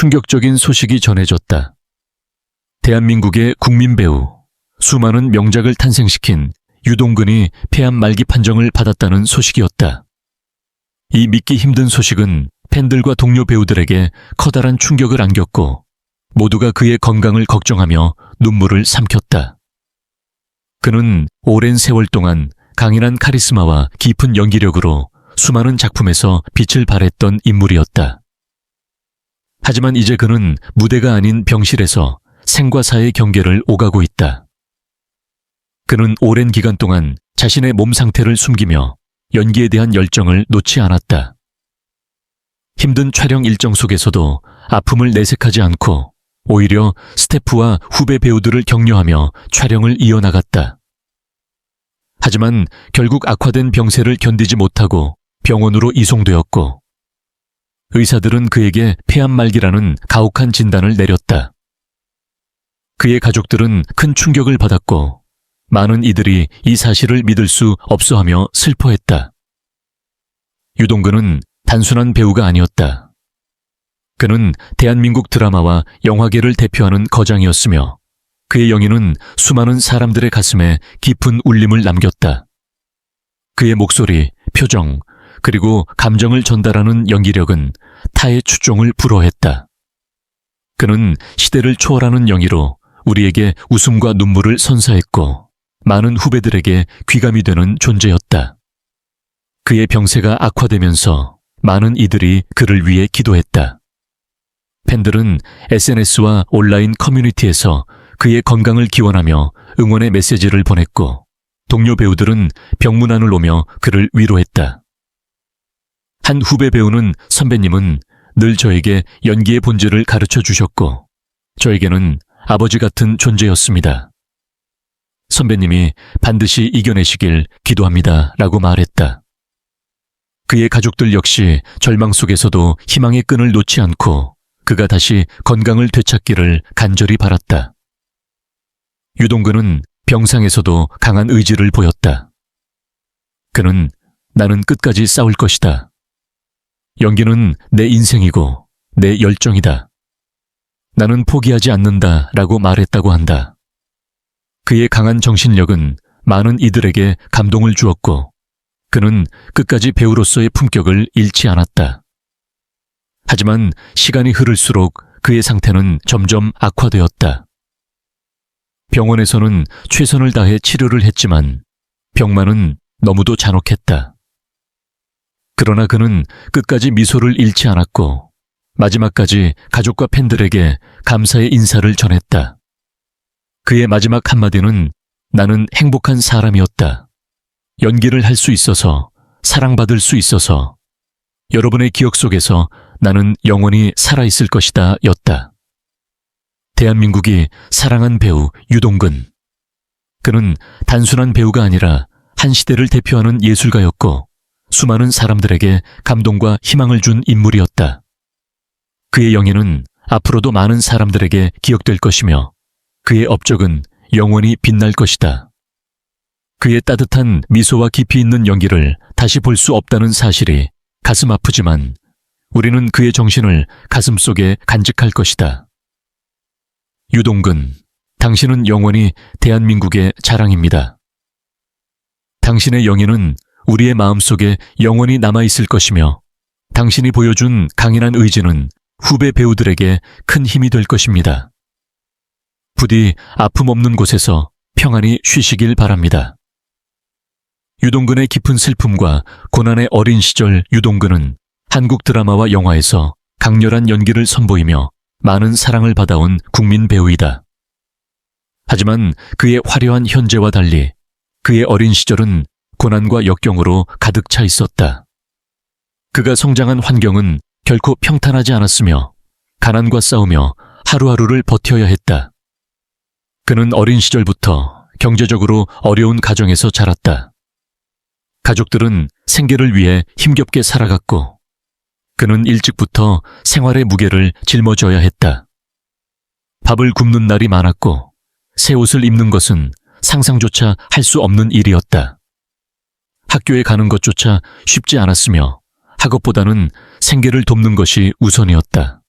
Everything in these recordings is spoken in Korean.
충격적인 소식이 전해졌다. 대한민국의 국민 배우, 수많은 명작을 탄생시킨 유동근이 폐암 말기 판정을 받았다는 소식이었다. 이 믿기 힘든 소식은 팬들과 동료 배우들에게 커다란 충격을 안겼고 모두가 그의 건강을 걱정하며 눈물을 삼켰다. 그는 오랜 세월 동안 강인한 카리스마와 깊은 연기력으로 수많은 작품에서 빛을 발했던 인물이었다. 하지만 이제 그는 무대가 아닌 병실에서 생과 사의 경계를 오가고 있다. 그는 오랜 기간 동안 자신의 몸 상태를 숨기며 연기에 대한 열정을 놓지 않았다. 힘든 촬영 일정 속에서도 아픔을 내색하지 않고 오히려 스태프와 후배 배우들을 격려하며 촬영을 이어나갔다. 하지만 결국 악화된 병세를 견디지 못하고 병원으로 이송되었고 의사들은 그에게 폐암 말기라는 가혹한 진단을 내렸다. 그의 가족들은 큰 충격을 받았고 많은 이들이 이 사실을 믿을 수 없어하며 슬퍼했다. 유동근은 단순한 배우가 아니었다. 그는 대한민국 드라마와 영화계를 대표하는 거장이었으며 그의 영예는 수많은 사람들의 가슴에 깊은 울림을 남겼다. 그의 목소리, 표정, 그리고 감정을 전달하는 연기력은 타의 추종을 불허했다. 그는 시대를 초월하는 영예로 우리에게 웃음과 눈물을 선사했고 많은 후배들에게 귀감이 되는 존재였다. 그의 병세가 악화되면서 많은 이들이 그를 위해 기도했다. 팬들은 SNS와 온라인 커뮤니티에서 그의 건강을 기원하며 응원의 메시지를 보냈고 동료 배우들은 병문안을 오며 그를 위로했다. 한 후배 배우는 선배님은 늘 저에게 연기의 본질을 가르쳐 주셨고 저에게는 아버지 같은 존재였습니다. 선배님이 반드시 이겨내시길 기도합니다 라고 말했다. 그의 가족들 역시 절망 속에서도 희망의 끈을 놓지 않고 그가 다시 건강을 되찾기를 간절히 바랐다. 유동근은 병상에서도 강한 의지를 보였다. 그는 나는 끝까지 싸울 것이다. 연기는 내 인생이고 내 열정이다. 나는 포기하지 않는다 라고 말했다고 한다. 그의 강한 정신력은 많은 이들에게 감동을 주었고 그는 끝까지 배우로서의 품격을 잃지 않았다. 하지만 시간이 흐를수록 그의 상태는 점점 악화되었다. 병원에서는 최선을 다해 치료를 했지만 병만은 너무도 잔혹했다. 그러나 그는 끝까지 미소를 잃지 않았고 마지막까지 가족과 팬들에게 감사의 인사를 전했다. 그의 마지막 한마디는 나는 행복한 사람이었다. 연기를 할 수 있어서, 사랑받을 수 있어서, 여러분의 기억 속에서 나는 영원히 살아있을 것이다 였다. 대한민국이 사랑한 배우 유동근. 그는 단순한 배우가 아니라 한 시대를 대표하는 예술가였고 수많은 사람들에게 감동과 희망을 준 인물이었다. 그의 영예는 앞으로도 많은 사람들에게 기억될 것이며 그의 업적은 영원히 빛날 것이다. 그의 따뜻한 미소와 깊이 있는 연기를 다시 볼 수 없다는 사실이 가슴 아프지만 우리는 그의 정신을 가슴속에 간직할 것이다. 유동근, 당신은 영원히 대한민국의 자랑입니다. 당신의 영예는 우리의 마음속에 영원히 남아있을 것이며 당신이 보여준 강인한 의지는 후배 배우들에게 큰 힘이 될 것입니다. 부디 아픔 없는 곳에서 평안히 쉬시길 바랍니다. 유동근의 깊은 슬픔과 고난의 어린 시절 유동근은 한국 드라마와 영화에서 강렬한 연기를 선보이며 많은 사랑을 받아온 국민 배우이다. 하지만 그의 화려한 현재와 달리 그의 어린 시절은 고난과 역경으로 가득 차 있었다. 그가 성장한 환경은 결코 평탄하지 않았으며 가난과 싸우며 하루하루를 버텨야 했다. 그는 어린 시절부터 경제적으로 어려운 가정에서 자랐다. 가족들은 생계를 위해 힘겹게 살아갔고 그는 일찍부터 생활의 무게를 짊어져야 했다. 밥을 굶는 날이 많았고 새 옷을 입는 것은 상상조차 할 수 없는 일이었다. 학교에 가는 것조차 쉽지 않았으며 학업보다는 생계를 돕는 것이 우선이었다.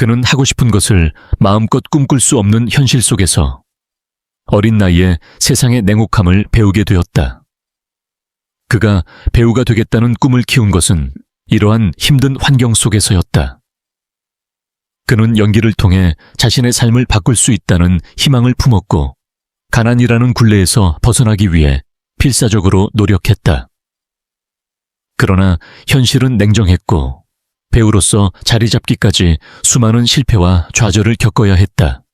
그는 하고 싶은 것을 마음껏 꿈꿀 수 없는 현실 속에서 어린 나이에 세상의 냉혹함을 배우게 되었다. 그가 배우가 되겠다는 꿈을 키운 것은 이러한 힘든 환경 속에서였다. 그는 연기를 통해 자신의 삶을 바꿀 수 있다는 희망을 품었고 가난이라는 굴레에서 벗어나기 위해 필사적으로 노력했다. 그러나 현실은 냉정했고 배우로서 자리 잡기까지 수많은 실패와 좌절을 겪어야 했다.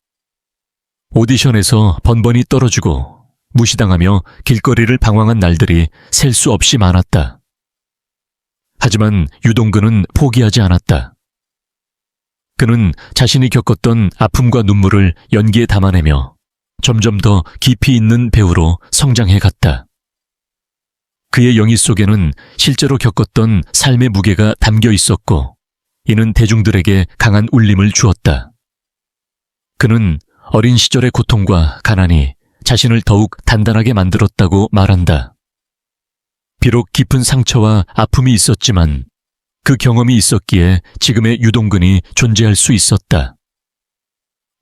오디션에서 번번이 떨어지고 무시당하며 길거리를 방황한 날들이 셀 수 없이 많았다. 하지만 유동근은 포기하지 않았다. 그는 자신이 겪었던 아픔과 눈물을 연기에 담아내며 점점 더 깊이 있는 배우로 성장해 갔다. 그의 영희 속에는 실제로 겪었던 삶의 무게가 담겨 있었고 이는 대중들에게 강한 울림을 주었다. 그는 어린 시절의 고통과 가난이 자신을 더욱 단단하게 만들었다고 말한다. 비록 깊은 상처와 아픔이 있었지만 그 경험이 있었기에 지금의 유동근이 존재할 수 있었다.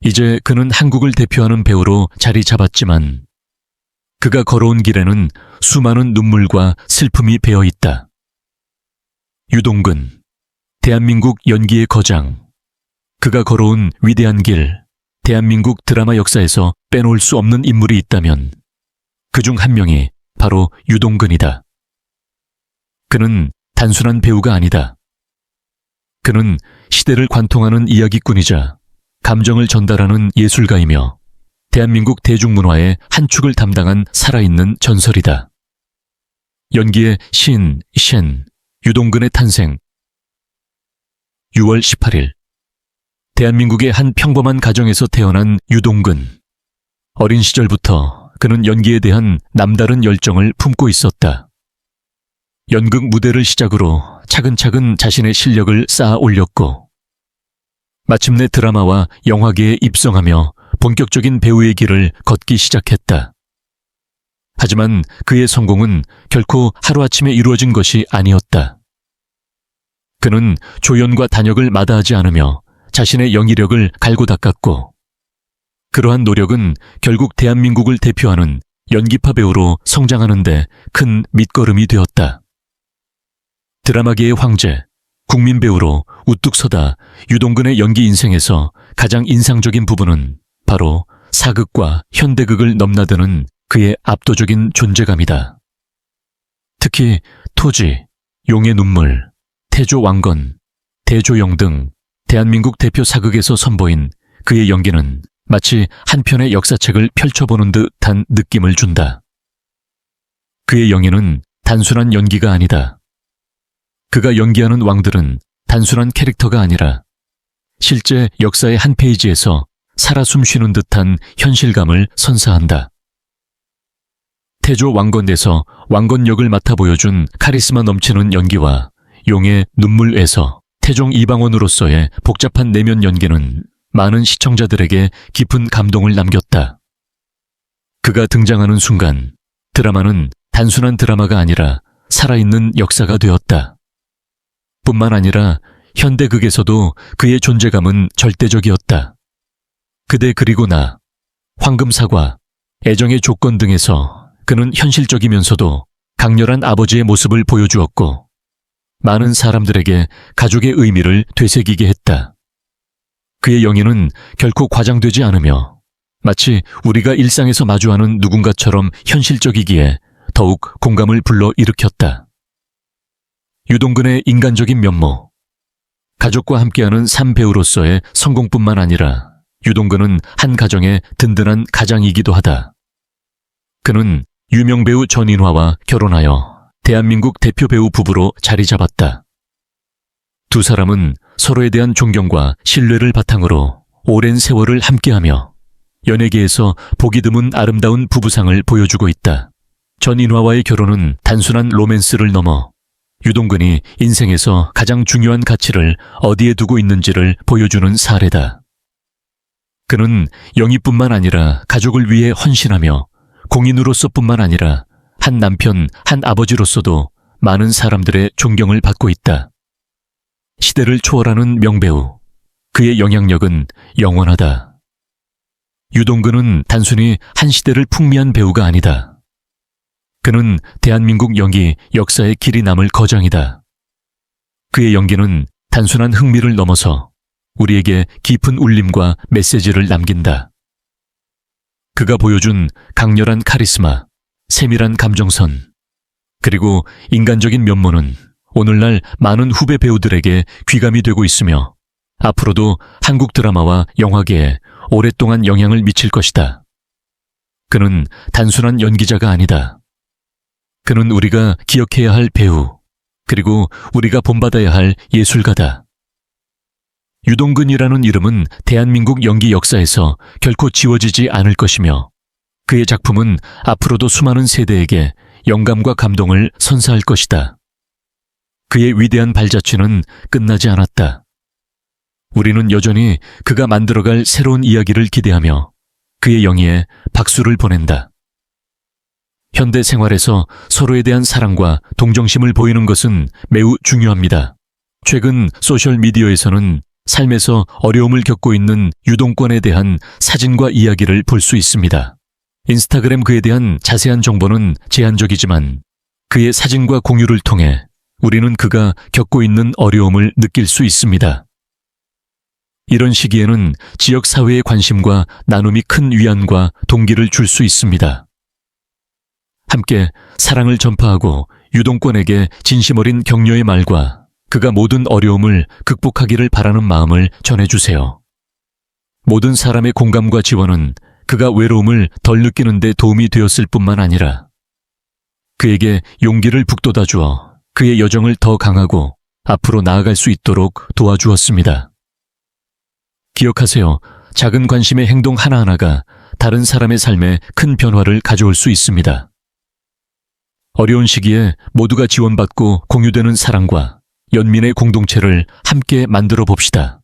이제 그는 한국을 대표하는 배우로 자리 잡았지만 그가 걸어온 길에는 수많은 눈물과 슬픔이 배어 있다. 유동근, 대한민국 연기의 거장. 그가 걸어온 위대한 길, 대한민국 드라마 역사에서 빼놓을 수 없는 인물이 있다면 그중 한 명이 바로 유동근이다. 그는 단순한 배우가 아니다. 그는 시대를 관통하는 이야기꾼이자 감정을 전달하는 예술가이며 대한민국 대중문화의 한 축을 담당한 살아있는 전설이다. 연기의 신, 쉔, 유동근의 탄생. 6월 18일 대한민국의 한 평범한 가정에서 태어난 유동근. 어린 시절부터 그는 연기에 대한 남다른 열정을 품고 있었다. 연극 무대를 시작으로 차근차근 자신의 실력을 쌓아 올렸고 마침내 드라마와 영화계에 입성하며 본격적인 배우의 길을 걷기 시작했다. 하지만 그의 성공은 결코 하루아침에 이루어진 것이 아니었다. 그는 조연과 단역을 마다하지 않으며 자신의 연기력을 갈고 닦았고 그러한 노력은 결국 대한민국을 대표하는 연기파 배우로 성장하는 데 큰 밑거름이 되었다. 드라마계의 황제, 국민 배우로 우뚝 서다 유동근의 연기 인생에서 가장 인상적인 부분은 바로 사극과 현대극을 넘나드는 그의 압도적인 존재감이다. 특히 토지, 용의 눈물, 태조 왕건, 대조영 등 대한민국 대표 사극에서 선보인 그의 연기는 마치 한 편의 역사책을 펼쳐보는 듯한 느낌을 준다. 그의 영예는 단순한 연기가 아니다. 그가 연기하는 왕들은 단순한 캐릭터가 아니라 실제 역사의 한 페이지에서 살아 숨쉬는 듯한 현실감을 선사한다. 태조 왕건에서 왕건 역을 맡아 보여준 카리스마 넘치는 연기와 용의 눈물에서 태종 이방원으로서의 복잡한 내면 연기는 많은 시청자들에게 깊은 감동을 남겼다. 그가 등장하는 순간 드라마는 단순한 드라마가 아니라 살아있는 역사가 되었다. 뿐만 아니라 현대극에서도 그의 존재감은 절대적이었다. 그대 그리고 나, 황금사과, 애정의 조건 등에서 그는 현실적이면서도 강렬한 아버지의 모습을 보여주었고 많은 사람들에게 가족의 의미를 되새기게 했다. 그의 연기는 결코 과장되지 않으며 마치 우리가 일상에서 마주하는 누군가처럼 현실적이기에 더욱 공감을 불러일으켰다. 유동근의 인간적인 면모. 가족과 함께하는 삶 배우로서의 성공뿐만 아니라 유동근은 한 가정의 든든한 가장이기도 하다. 그는 유명 배우 전인화와 결혼하여 대한민국 대표 배우 부부로 자리 잡았다. 두 사람은 서로에 대한 존경과 신뢰를 바탕으로 오랜 세월을 함께하며 연예계에서 보기 드문 아름다운 부부상을 보여주고 있다. 전인화와의 결혼은 단순한 로맨스를 넘어 유동근이 인생에서 가장 중요한 가치를 어디에 두고 있는지를 보여주는 사례다. 그는 영희뿐만 아니라 가족을 위해 헌신하며 공인으로서뿐만 아니라 한 남편, 한 아버지로서도 많은 사람들의 존경을 받고 있다. 시대를 초월하는 명배우. 그의 영향력은 영원하다. 유동근은 단순히 한 시대를 풍미한 배우가 아니다. 그는 대한민국 연기 역사의 길이 남을 거장이다. 그의 연기는 단순한 흥미를 넘어서 우리에게 깊은 울림과 메시지를 남긴다. 그가 보여준 강렬한 카리스마, 세밀한 감정선, 그리고 인간적인 면모는 오늘날 많은 후배 배우들에게 귀감이 되고 있으며 앞으로도 한국 드라마와 영화계에 오랫동안 영향을 미칠 것이다. 그는 단순한 연기자가 아니다. 그는 우리가 기억해야 할 배우, 그리고 우리가 본받아야 할 예술가다. 유동근이라는 이름은 대한민국 연기 역사에서 결코 지워지지 않을 것이며 그의 작품은 앞으로도 수많은 세대에게 영감과 감동을 선사할 것이다. 그의 위대한 발자취는 끝나지 않았다. 우리는 여전히 그가 만들어갈 새로운 이야기를 기대하며 그의 영예에 박수를 보낸다. 현대 생활에서 서로에 대한 사랑과 동정심을 보이는 것은 매우 중요합니다. 최근 소셜미디어에서는 삶에서 어려움을 겪고 있는 유동권에 대한 사진과 이야기를 볼 수 있습니다. 인스타그램 그에 대한 자세한 정보는 제한적이지만 그의 사진과 공유를 통해 우리는 그가 겪고 있는 어려움을 느낄 수 있습니다. 이런 시기에는 지역 사회의 관심과 나눔이 큰 위안과 동기를 줄 수 있습니다. 함께 사랑을 전파하고 유동권에게 진심 어린 격려의 말과 그가 모든 어려움을 극복하기를 바라는 마음을 전해주세요. 모든 사람의 공감과 지원은 그가 외로움을 덜 느끼는 데 도움이 되었을 뿐만 아니라 그에게 용기를 북돋아 주어 그의 여정을 더 강하고 앞으로 나아갈 수 있도록 도와주었습니다. 기억하세요. 작은 관심의 행동 하나하나가 다른 사람의 삶에 큰 변화를 가져올 수 있습니다. 어려운 시기에 모두가 지원받고 공유되는 사랑과 연민의 공동체를 함께 만들어 봅시다.